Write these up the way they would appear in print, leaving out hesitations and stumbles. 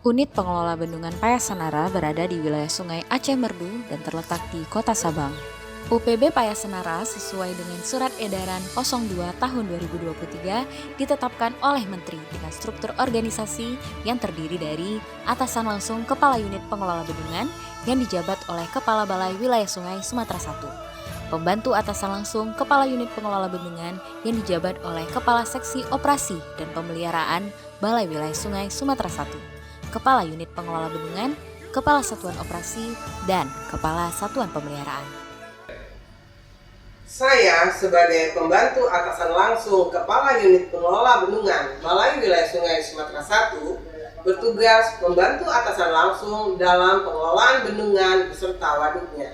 Unit pengelola bendungan Payasenara berada di wilayah Sungai Aceh Merdu dan terletak di Kota Sabang. UPB Payasenara sesuai dengan Surat Edaran 02 Tahun 2023 ditetapkan oleh Menteri dengan struktur organisasi yang terdiri dari atasan langsung Kepala Unit Pengelola Bendungan yang dijabat oleh Kepala Balai Wilayah Sungai Sumatera I, pembantu atasan langsung Kepala Unit Pengelola Bendungan yang dijabat oleh Kepala Seksi Operasi dan Pemeliharaan Balai Wilayah Sungai Sumatera I, Kepala Unit Pengelola Bendungan, Kepala Satuan Operasi, dan Kepala Satuan Pemeliharaan. Saya sebagai pembantu atasan langsung Kepala Unit Pengelola Bendungan Balai Wilayah Sungai Sumatera I bertugas membantu atasan langsung dalam pengelolaan bendungan beserta waduknya.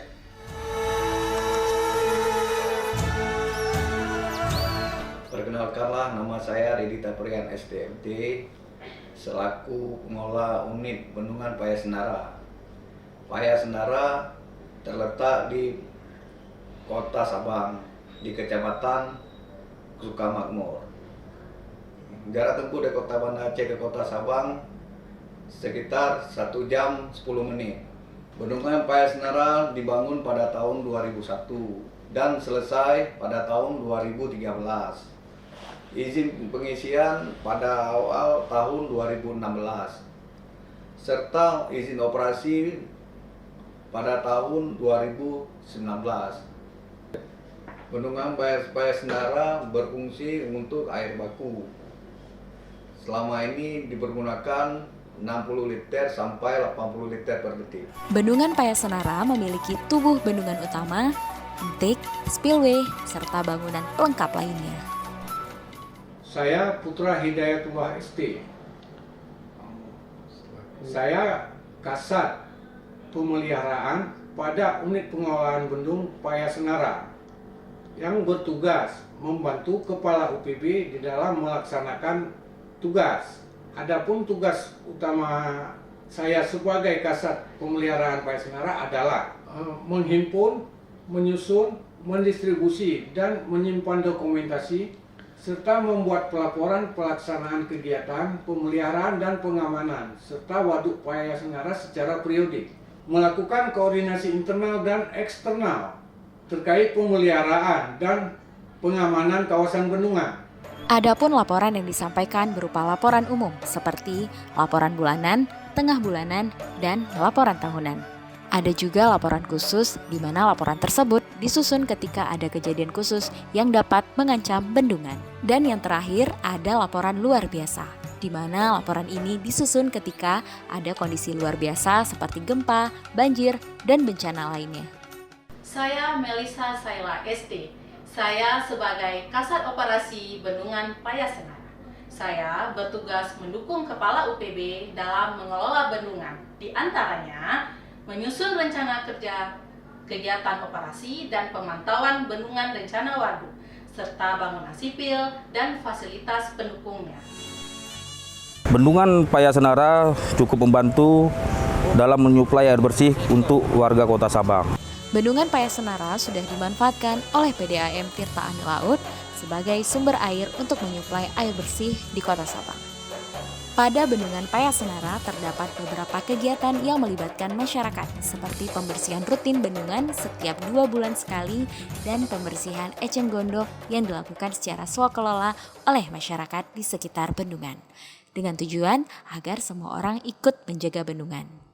Perkenalkanlah, nama saya Redi Taprian STMT selaku pengelola unit bendungan Payasenara. Payasenara terletak di Kota Sabang, di Kecamatan Sukamakmur. Jarak tempuh dari Kota Banda Aceh ke Kota Sabang sekitar 1 jam 10 menit. Bendungan Payasenara dibangun pada tahun 2001 dan selesai pada tahun 2013. Izin pengisian pada awal tahun 2016 serta izin operasi pada tahun 2019. Bendungan Payasenara berfungsi untuk air baku. Selama ini dipergunakan 60 liter sampai 80 liter per detik. Bendungan Payasenara memiliki tubuh bendungan utama, entik, spillway, serta bangunan pelengkap lainnya. Saya Putra Hidayatullah ST. Saya Kasat Pemeliharaan pada unit pengelolaan bendung Payasenara yang bertugas membantu Kepala UPB di dalam melaksanakan tugas. Adapun tugas utama saya sebagai Kasat Pemeliharaan Payasenara adalah menghimpun, menyusun, mendistribusi, dan menyimpan dokumentasi serta membuat pelaporan pelaksanaan kegiatan pemeliharaan dan pengamanan serta waduk Payasenara secara periodik, melakukan koordinasi internal dan eksternal terkait pemeliharaan dan pengamanan kawasan bendungan. Adapun laporan yang disampaikan berupa laporan umum seperti laporan bulanan, tengah bulanan, dan laporan tahunan. Ada juga laporan khusus di mana laporan tersebut disusun ketika ada kejadian khusus yang dapat mengancam bendungan. Dan yang terakhir ada laporan luar biasa, di mana laporan ini disusun ketika ada kondisi luar biasa seperti gempa, banjir, dan bencana lainnya. Saya Melisa Saila ST. Saya sebagai Kasat Operasi Bendungan Payasenara. Saya bertugas mendukung Kepala UPB dalam mengelola bendungan, di antaranya menyusun rencana kerja, kegiatan operasi dan pemantauan bendungan rencana waduk, serta bangunan sipil dan fasilitas pendukungnya. Bendungan Payasenara cukup membantu dalam menyuplai air bersih untuk warga Kota Sabang. Bendungan Payasenara sudah dimanfaatkan oleh PDAM Tirta Ani Laut sebagai sumber air untuk menyuplai air bersih di Kota Sabang. Pada Bendungan Payasenara terdapat beberapa kegiatan yang melibatkan masyarakat seperti pembersihan rutin bendungan setiap 2 bulan sekali dan pembersihan eceng gondok yang dilakukan secara swakelola oleh masyarakat di sekitar bendungan dengan tujuan agar semua orang ikut menjaga bendungan.